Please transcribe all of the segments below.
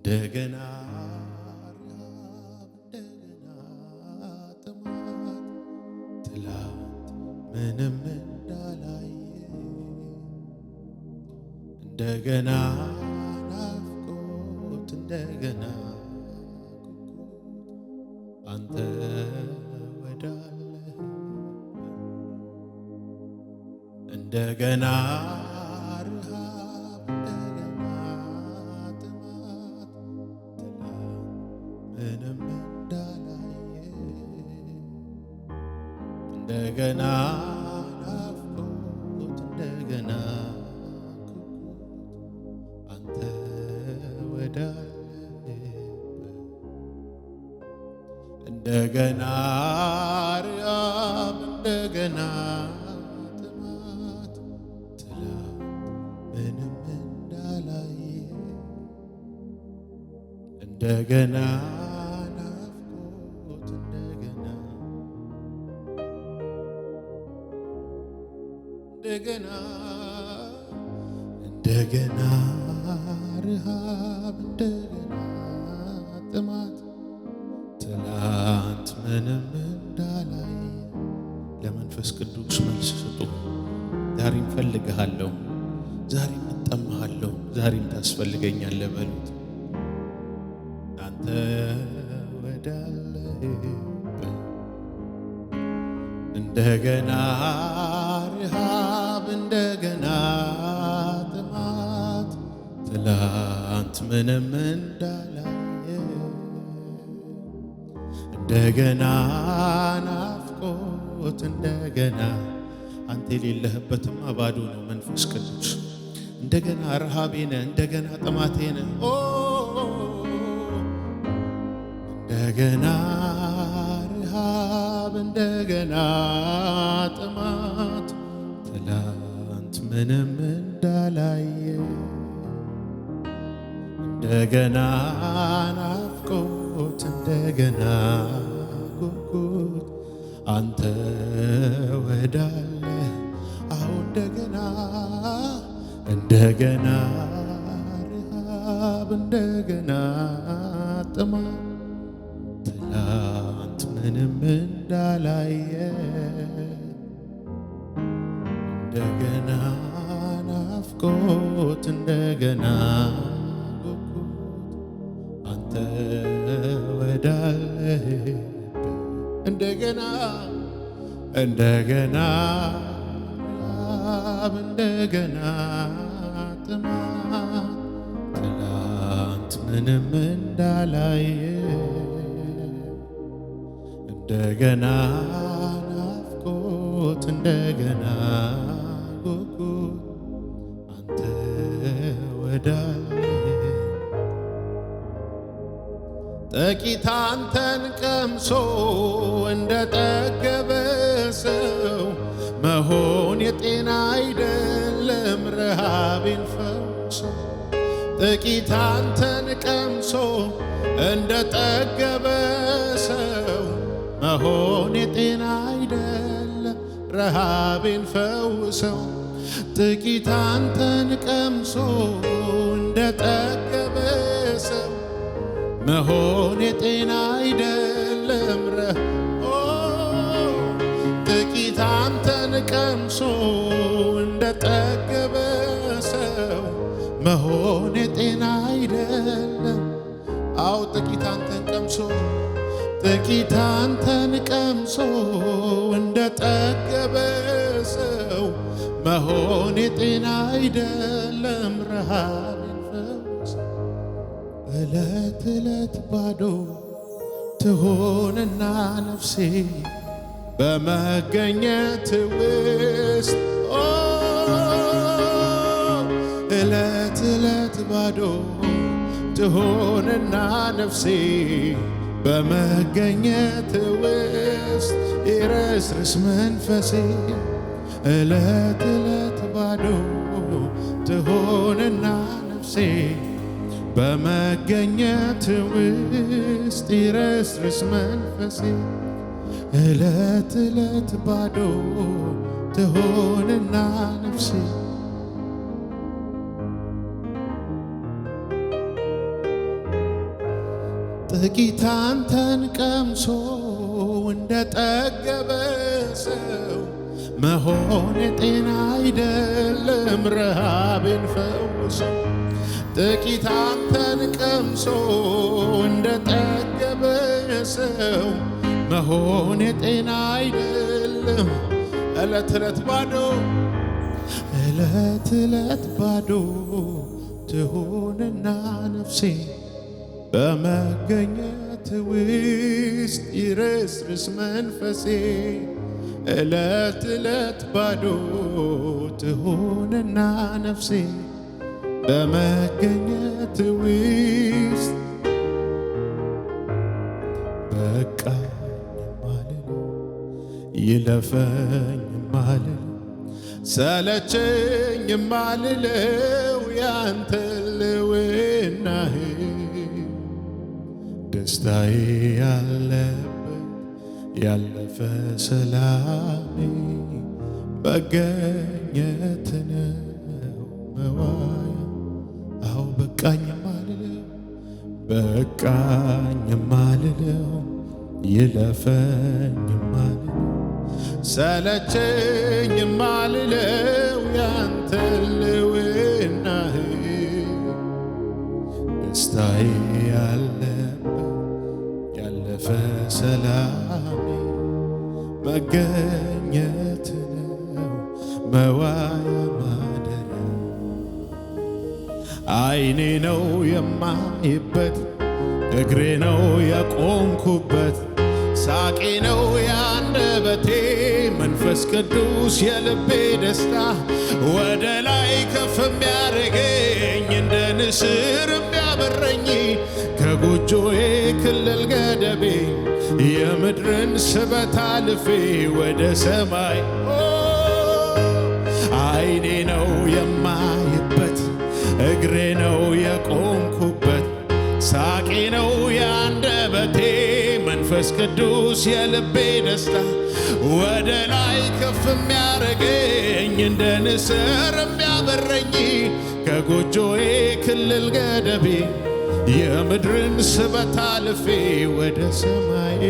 እንደገና እንደገና ጥማት ትላንት ምንም እንዳላየ እንደገና ናፍቆት እንደገና አንተ ወዳለህ እንደገና ረሃብ እንደገና ጥማት ትላንት ምንም እንዳላየ እንደገና ናፍቆት እንደገና አንተ ወዳለህበት እንደገና ረሃብ እንደገና ጥማት ትላንት ምንም እንዳላየ እንደገና ናፍቆት እንደገና እንደገና ረሃብ እንደገና ጥማት ትላንት ምንም እንዳላየ ለመንፈስ ቅዱስ መልስ ስጡ። ዛሬም ፈልግሃለሁ፣ ዛሬም እጠማሃለሁ፣ ዛሬም ታስፈልገኛለህ በሉት። አንተ ወዳለህበት እንደገና ረሃብ እንደገና ጥማት ትላንት ምንም እንዳላየ እንደገና ናፍቆት እንደገና አንተ የሌለህበትማ ባዶ ነው መንፈስ ቅዱስ። እንደገና ረሃቤ ነህ፣ እንደገና ጥማቴ ነህ። እንደገና ረሃብ እንደገና ጥማት ትላንት ምንም እንዳላየ እንደገና ናፍቆት እንደገና ጉጉት አንተ ወዳለህ አሁን እንደገና እንደገና ረሃብ እንደገና ጥማት ትላንት ምንም እንዳላየ እንደገና ናፍቆት እንደገና ጉጉት አንተ ወዳለህበት እንደገና እንደገና ረሃብ እንደገና ጥማት ትላንት ምንም እንዳላየ እንደገና ናፍቆት እንደገና ጉጉት አንተ ወዳለህ ጥቂት አንተን ቀምሶ እንደጠገበ ሰው መሆን የጤና አይደለም ረሃቤን ፈውሶ ጥቂት አንተን ቀምሶ እንደጠገበ ሰው መሆን የጤና አይደለም ረሃቤን ፈውሰው ጥቂት አንተን ቀምሶ እንደጠገበ ሰው መሆን የጤና አይደለም ጥቂት አንተን ቀምሶ እንደጠገበ ሰው መሆን የጤና አይደለም። አው ጥቂት አንተን ቀምሶ ጥቂት አንተን ቀምሶ እንደጠገበ ሰው መሆን የጤና አይደለም ረሃብን ፈውስ ዕለት ዕለት ባዶ ትሆንና ነፍሴ በመገኘት ውስጥ ዕለት ዕለት ባዶ ትሆንና ነፍሴ በመገኘት ውስጥ ይረስርስ መንፈሴ ዕለት ዕለት ባዶ ትሆንና ነፍሴ በመገኘት ውስጥ ይረስርስ መንፈሴ ዕለት ዕለት ባዶ ትሆንና ነፍሴ። ጥቂት አንተን ቀምሶ እንደጠገበ ሰው መሆን ጤና አይደለም ረሃቤን ፈውሶ። ጥቂት አንተን ቀምሶ እንደጠገበ ሰው መሆን ጤና አይደለም። ዕለት ዕለት ባዶ ዕለት ዕለት ባዶ ትሁንና ነፍሴ በመገኘት ውስጥ ይረስርስ መንፈሴ። ዕለት ዕለት ባዶ ትሁንና ነፍሴ በመገኘት ውስጥ በቃኝ ማልለው ይለፈኝ ማልለው ሰለቸኝ ማልለው ያንተ ልውናህ ደስታዬ ያለበት ያለፈ ሰላሜ መገኘት ነው መዋያ። አዎ በቃኝ ማልለው በቃኝ ማልለው ይለፈኝ ማልለው ሰለቸኝ ማልለው ያንተ ልውናህ ደስታዬ ያለበት ያለፈ ሰላሜ መገኘት ነው መዋያ ማደሪያ። ዓይኔ ነው የማይበት እግሬ ነው የቆምኩበት ሳቄ ነው ያንደበቴ መንፈስ ቅዱስ የልቤ ደስታ ወደ ላይ ከፍ የሚያረገኝ እንደ ንስር የሚያበረኝ ከጎጆዬ ክልል ገደቤ የምድርን ስበት አልፌ ወደ ሰማይ ዓይኔ ነው የማይበት እግሬ ነው የቆምኩበት ሳቄ ነው ያንደበቴ መንፈስ ቅዱስ የልቤ ደስታ ወደ ላይ ከፍ የሚያረገኝ እንደ ንስር የሚያበረኝ ከጎጆዬ ክልል ገደቤ የምድርን ስበት አልፌ ወደ ሰማይ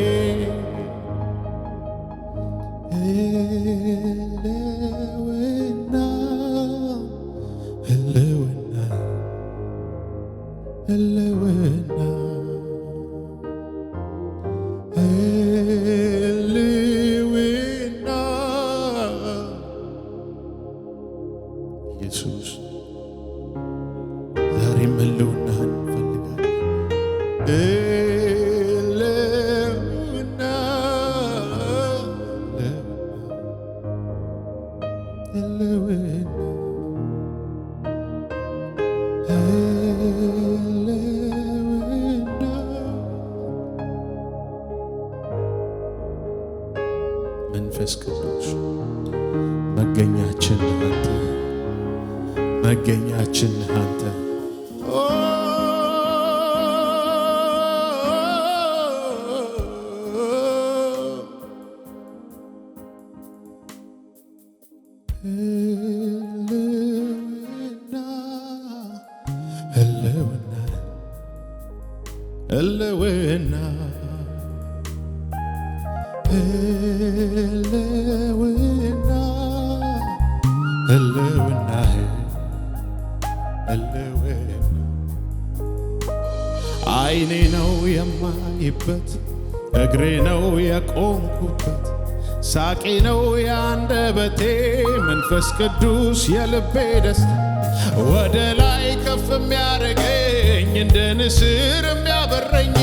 ህልውና ህልውና ህልውና ህልውና ኢየሱስ ዛሬም ህልውናህን እንፈልጋለን። ህልውና ህልውና መንፈስ ቅዱስ መገኛችን አንተ መገኛችን አንተ ህልውና ህልውና ህልውና ህልውና ህልውና ዓይኔ ነው የማይበት እግሬ ነው የቆምኩበት ሳቄ ነው ያንደበቴ መንፈስ ቅዱስ የልቤ ደስታ ወደ ላይ ከፍ የሚያረገኝ እንደ ንስር የሚያበረኝ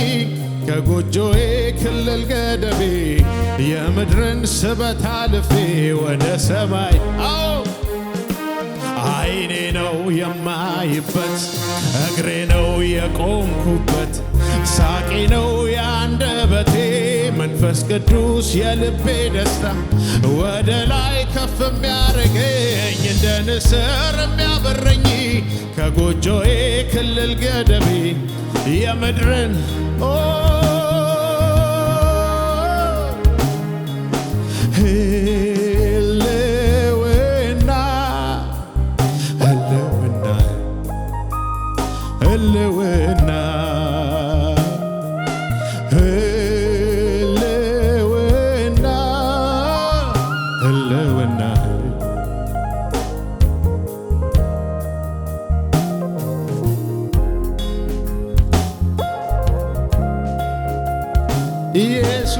ከጎጆዬ ክልል ገደቤ የምድርን ስበት አልፌ ወደ ሰማይ ዓይኔ ነው የማይበት እግሬ ነው የቆምኩበት ሳቄ ነው ያንደበቴ መንፈስ ቅዱስ የልቤ ደስታ ወደ ላይ ከፍ የሚያረገኝ እንደ ንስር የሚያበረኝ ከጎጆዬ ክልል ገደቤ የምድርን ህልውና ህልውና ህልውና ኢየሱስ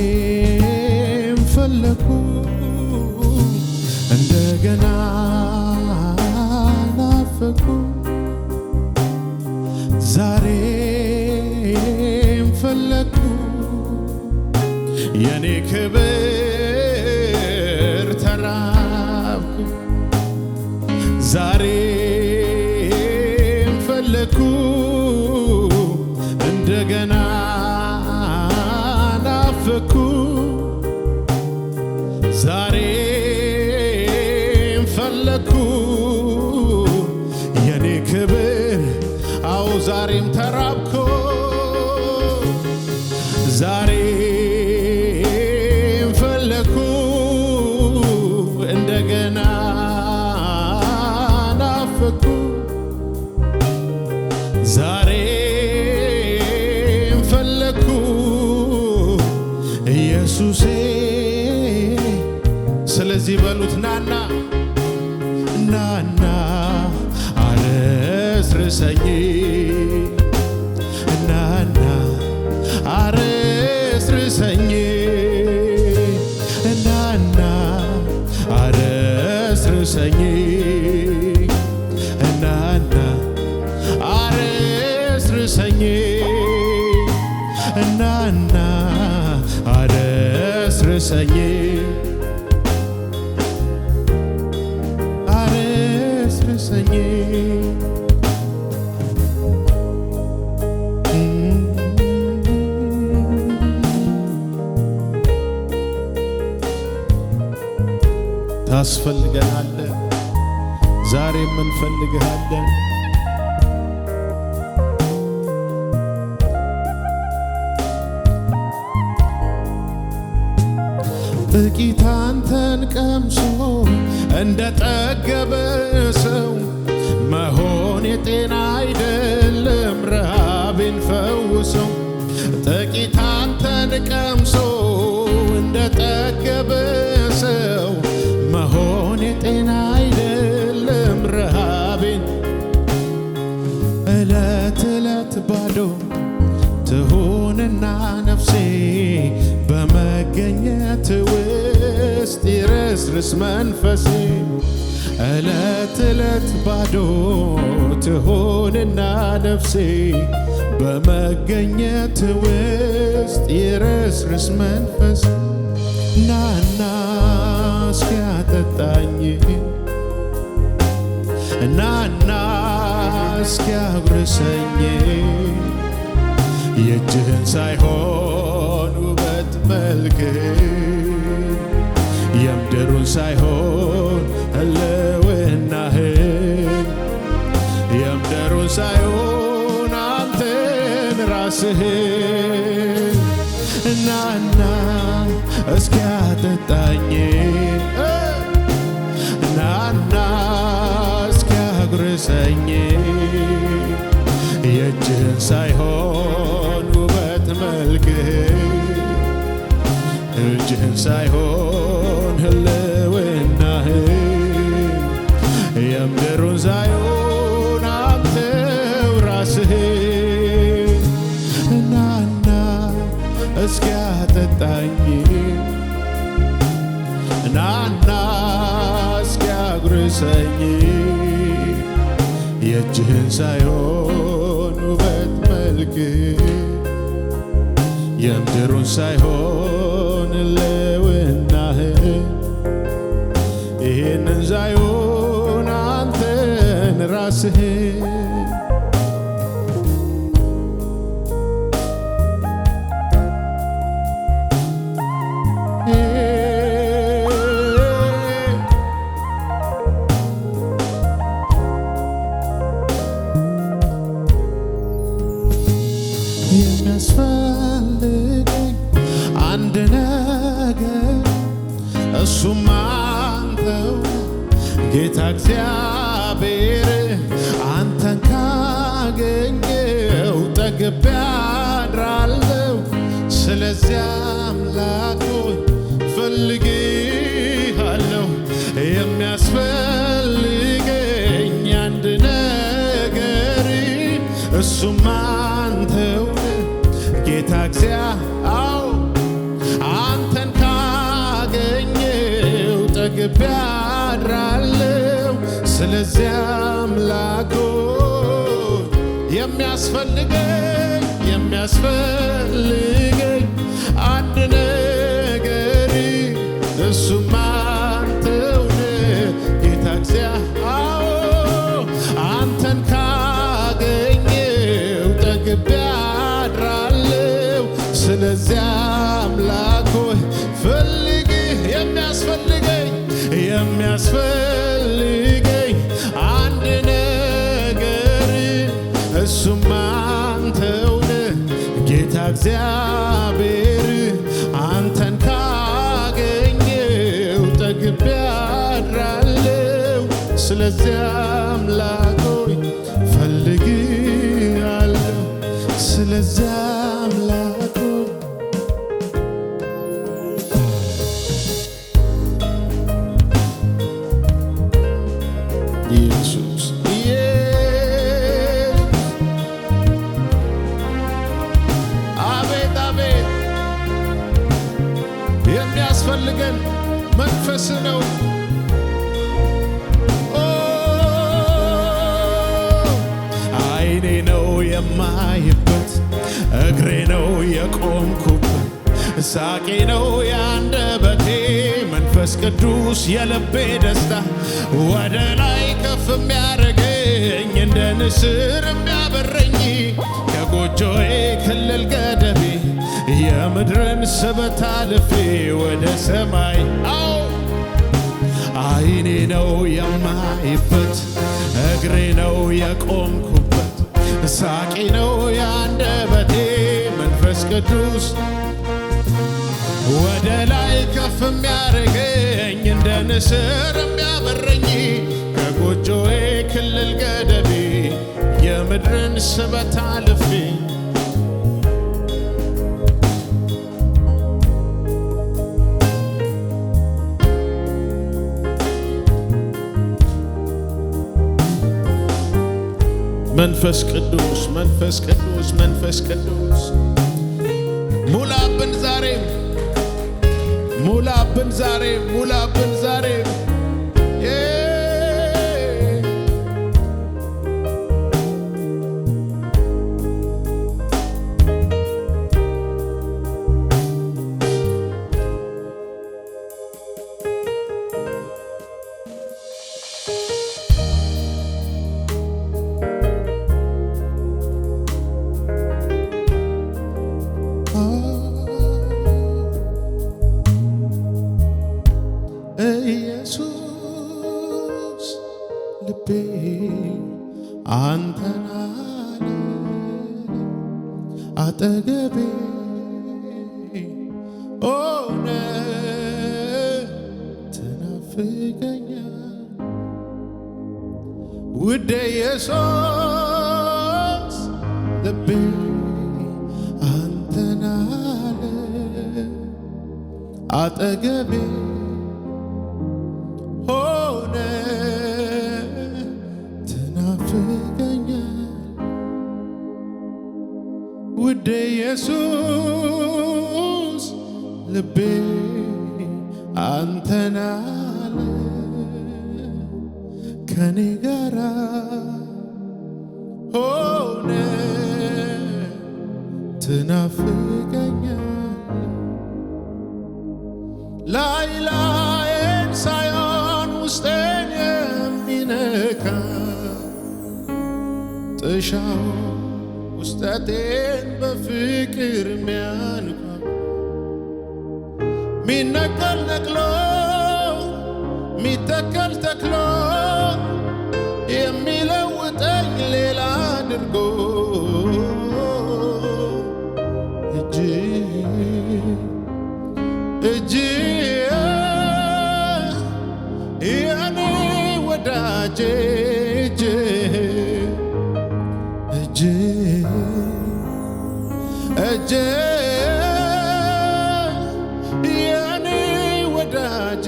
ዛሬም ፈለኩ እንደገና ናፈኩ ዛሬም ፈለኩ የኔ ክብር ተራብኩ ዛሬም ፈለኩ እንደገና ናፈኩ ዛሬም ፈለኩ የኔ ክብር አዎ ዛሬም ተራብኩ ዛሬም ፈለኩ እንደገና ናፈኩ ዛሬም ፈለኩ ኢየሱሴ ስለዚህ በሉት ናና ናና አረስርሰኝ ናና አረስርሰኝ ናና አረስርሰኝ ናና አረስርሰኝ ናና አረስርሰኝ አረስርሰኝ ታስፈልገናለህ ዛሬም እንፈልግሃለን ጥቂት አንተን ቀምሶ እንደ ጠገበ ሰው መሆን የጤና አይደለም ረሃቤን ፈውሰው ጥቂት አንተን ቀምሶ እንደ ጠገበ ሰው መሆን የጤና አይደለም ረሃቤን ዕለት ዕለት ባዶ ትሁንና ነፍሴ በመገኘት ውስጥ ይረስርስ መንፈሴ ዕለት ዕለት ባዶ ትሁንና ነፍሴ በመገኘት ውስጥ ይረስርስ መንፈስ ናና እስኪያጠጣኝ ናና እስኪያጉርሰኝ የእጅህን ሳይሆን ውበት መልክ የምድሩን ሳይሆን ህልውናህን የምድሩን ሳይሆን አንተን ራስህን ናና እስኪያጠጣኝ ናና እስኪያጉርሰኝ የእጅህን ሳይሆን ውበት መልክ እጅህን ሳይሆን ህልውናህን የምድሩን ሳይሆን አንተው ራስህን ናና እስኪያጠጣኝ ናና እስኪያጉርሰኝ የእጅህን ሳይሆን ውበት መልክ የምድሩን ሳይሆን ህልውናህን ይህንን ሳይሆን አንተን ራስህን የሚያስፈልገኝ አንድ ነገር እሱም አንተው ጌታ እግዚአብሔር አንተን ካገኘው ጠገ ጠግቤ አድራለሁ። ስለዚህ አምላክ ሆይ ፈልጌሃለሁ። የሚያስፈልገኝ አንድ ነገር እሱም አንተው ጌታ እግዚአብሔር አንተን ካገኘው ጠግቤ አድራለሁ። ስለዚህ አምላክ የሚያስፈልገኝ አንድ ነገር እሱም አንተው ጌታ እግዚአብሔር አንተን ካገኘው ጠግቤ አድራለሁ። ስለዚህ አምላክ ሆይ ፈልግህ የሚያስፈልገኝ አንድ ነገር እሱም አንተው ጌታ እግዚአብሔር አንተን ካገኘው ጠግቤ አድራለሁ። ስለዚህ አምላክ ሆይ ፈልግሃለሁ። ስለዚህ አምላክ ኢየሱስ አቤት አቤት የሚያስፈልገን መንፈስ ነው። ዓይኔ ነው የማይበት፣ እግሬ ነው የቆምኩበት፣ ሳቄ ነው የአንደበቴ፣ መንፈስ ቅዱስ የልቤ ደስታ፣ ወደ ላይ ከፍ የሚያደርገኝ እንደ ንስር የሚያበረኝ ከጎጆዬ ክልል ገደቤ የምድርን ስበት አልፌ ወደ ሰማይ ዓይኔ ነው የማይበት፣ እግሬ ነው የቆምኩበት፣ ሳቄ ነው የአንደበቴ፣ መንፈስ ቅዱስ ወደ ላይ ከፍ የሚያደርገኝ እንደ ንስር የሚያበረኝ ከጎጆዬ ክልል ገደቤ የምድርን ስበት አልፌ መንፈስ ቅዱስ መንፈስ ቅዱስ መንፈስ ቅዱስ ሙላብን ዛሬም ሙላብን ዛሬም ሙላብን ዛሬም ኢየሱስ ልቤ አንተን አለ አጠገቤ ሆነ ትናፍቀኛል ውዴ ኢየሱስ ልቤ አንተን አለ አጠገቤ ሆነ ትናፍቀኛል ውዴ ኢየሱስ ልቤ አንተን አለ ከኔ ጋራ ሆነ ትናፍቀኛል ላይ ላይን ሳይሆን ውስጤን የሚነካ ጥሻው ውስጠቴን በፍቅር ሚያንኳ ሚነቀል ነቅሎ ሚተከል ተክሎ የሚለውጠኝ ሌላ አድርጎ እጅ የኔ ወዳጄ እጅ እጄ የኔ ወዳጅ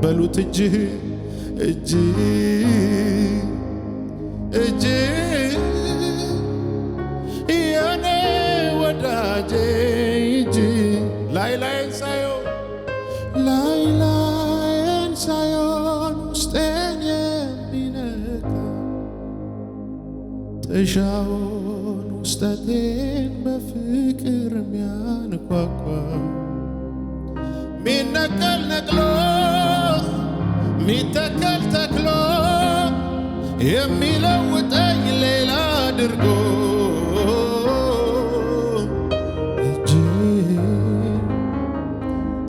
በሉት እጅ እጅ እጅ የኔ ወዳጅ እጅ ላይ ላይን ሳይሆን ውስጤን የሚነካ ጥሻውን ውስጠቴን በፍቅር የሚያንኳኳ ሚነቀል ነቅሎ ሚተከል ተክሎ የሚለውጠኝ ሌላ አድርጎ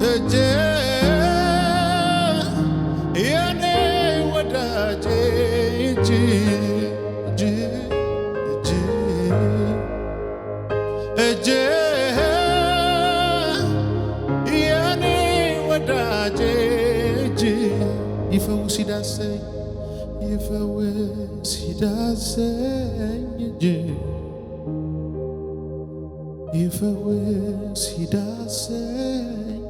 እጄ የኔ ወዳጄ እጄ የኔ ወዳጄ እጄ ይፈውስ ይዳሰኝ ይፈውስ ይዳሰኝ እጄ ይፈውስ ይዳሰኝ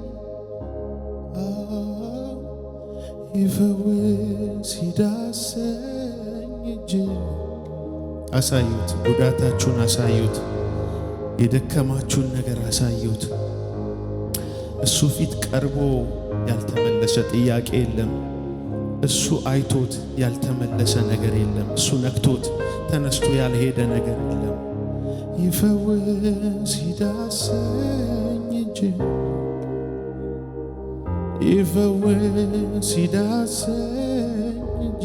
ይፈውስ ይዳሰኝ እጄ አሳዩት ጉዳታችሁን አሳዩት የደከማችሁን ነገር አሳዩት እሱ ፊት ቀርቦ ያልተመለሰ ጥያቄ የለም እሱ አይቶት ያልተመለሰ ነገር የለም እሱ ነክቶት ተነስቶ ያልሄደ ነገር የለም ይፈውስ ይዳሰኝ እጄ ይፈውስ ይዳሰኝ እጄ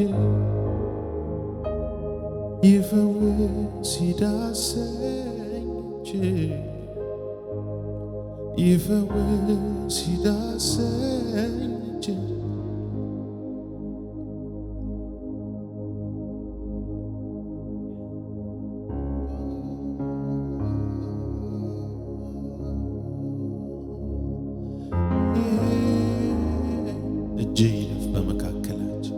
ይፈውስ ይዳሰኝ እጄ ይፈውስ ይዳሰኝ እጄ እጄ ይለፍ በመካከላችን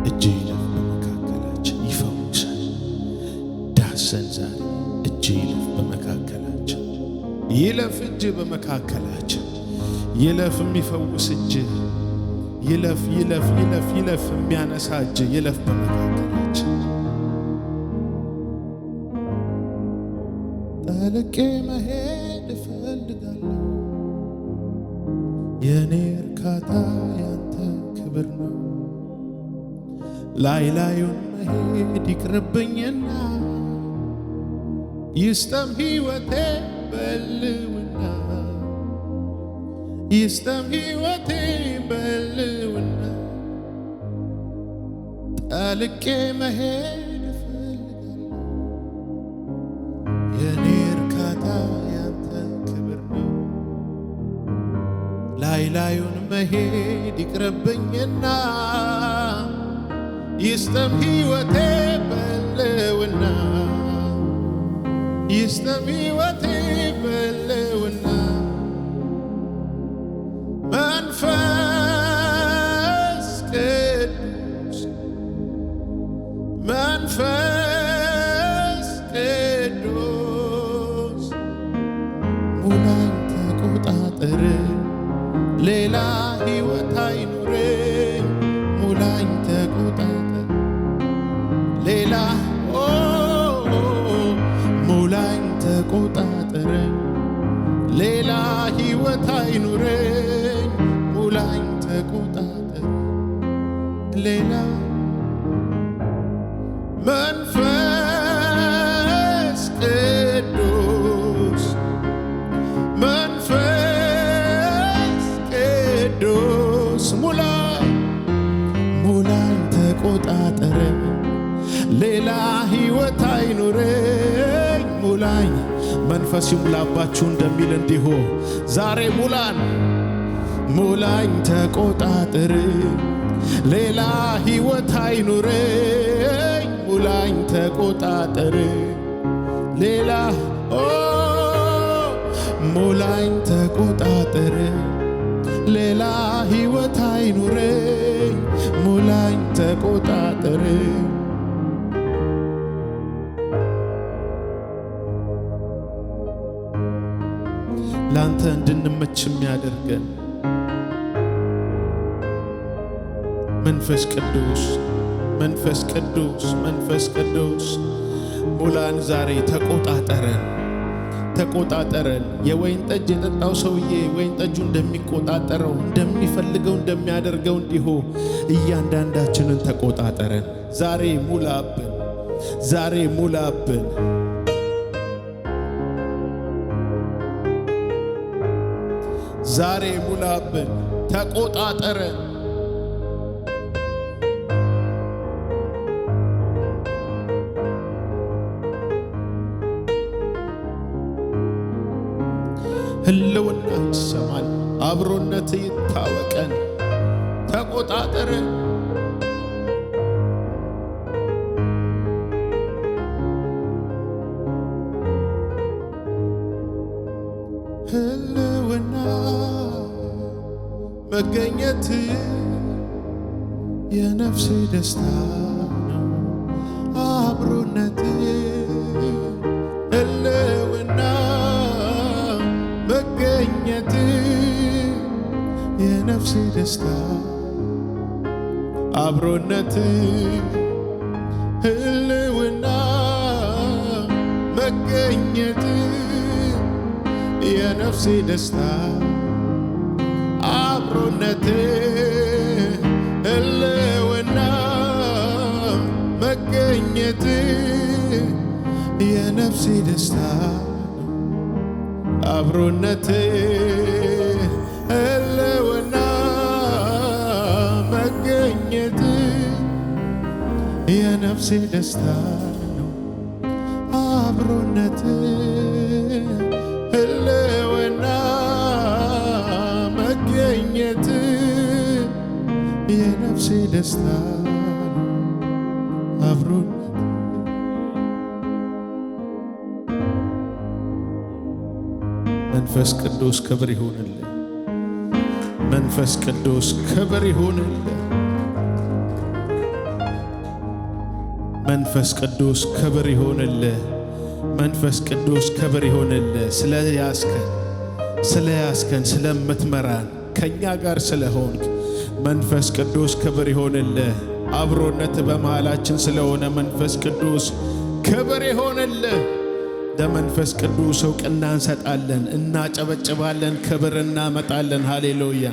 እጄ ይለፍ በመካከላችን ይፈውሳል ዳሰን ዛሬ እጄ ይለፍ በመካከላችን ይለፍ እጅ በመካከላችን ይለፍ የሚፈውስ እጅ ይለፍ ይለፍ ይለፍ ይለፍ የሚያነሳ እጅ ይለፍ በመካከላችን ጠልቄ መሄድ እፈልጋለሁ የኔ እርካታ ያንተ ክብር ነው ላዩን መሄድ ይቅርብኝና ይስጠም ሕይወቴ በልውና ይስጠም ሕይወቴ በልውና ጠልቄ መሄድ እፈልጋለሁ የኔ እርካታ ያንተ ክብር ነው ላዩን መሄድ ይቅርብኝና ይስጠም ሕይወቴ በልውና ይስጠም ሕይወቴ በልውና መንፈስ ቅዱስ መንፈስ ቅዱስ ሙላኝ ተቆጣጠር ሌላ ሕይወት አይኑረኝ ሙላኝ ተቆጣጠር ሌላ ሙላኝ ተቆጣጠር ሌላ ሕይወት አይኑረኝ ሙላኝ ተቆጣጠር ሌላ መንፈስ ቅዱስ መንፈስ ቅዱስ ሙላኝ ተቆጣጠር ሌላ ሕይወት አይኑረኝ ሙላኝ መንፈስ ይሙላባችሁ እንደሚል እንዲሁ ዛሬ ሙላኝ ተቆጣጠር ሌላ ሕይወት አይኑረኝ ሙላኝ ተቆጣጠር ሌላ ሙላኝ ተቆጣጠር ሌላ ሕይወት አይኑረኝ ሙላኝ ተቆጣጠር ላንተ እንድንመች የሚያደርገን መንፈስ ቅዱስ መንፈስ ቅዱስ መንፈስ ቅዱስ ሙላን ዛሬ ተቆጣጠረን። የወይን ጠጅ የጠጣው ሰውዬ ወይን ጠጁ እንደሚቆጣጠረው እንደሚፈልገው እንደሚያደርገው እንዲሁ እያንዳንዳችንን ተቆጣጠረን። ዛሬ ሙላብን። ተቆጣጠረን። ህልውና ይሰማል፣ አብሮነት ይታወቀን። ተቆጣጠረን። ህልውና መገኘት የነፍሴ ደስታ ነው። አብሮነት ህልውና መገኘት የነፍሴ ደስታ አብሮነት ህልውና መገኘት የነፍሴ ደስታ አብሮነት ህልውና መገኘት የነፍሴ ደስታ አብሮነት ህልውና መገኘት የነፍሴ ደስታ ነው። አብሮነት ህልውና መገኘት የነፍሴ ደስታ ነው። አብሮነት መንፈስ ቅዱስ ክብር ይሁንልህ። መንፈስ ቅዱስ ክብር ይሁንልህ። መንፈስ ቅዱስ ክብር ይሁንልህ። መንፈስ ቅዱስ ክብር ይሁንልህ። ስለያዝከን ስለምትመራን ከኛ ጋር ስለሆንክ መንፈስ ቅዱስ ክብር ይሁንልህ። አብሮነት በመሃላችን ስለሆነ መንፈስ ቅዱስ ክብር ይሁንልህ። ለመንፈስ ቅዱስ እውቅና እንሰጣለን፣ እናጨበጭባለን፣ ክብር እናመጣለን። ሃሌሉያ።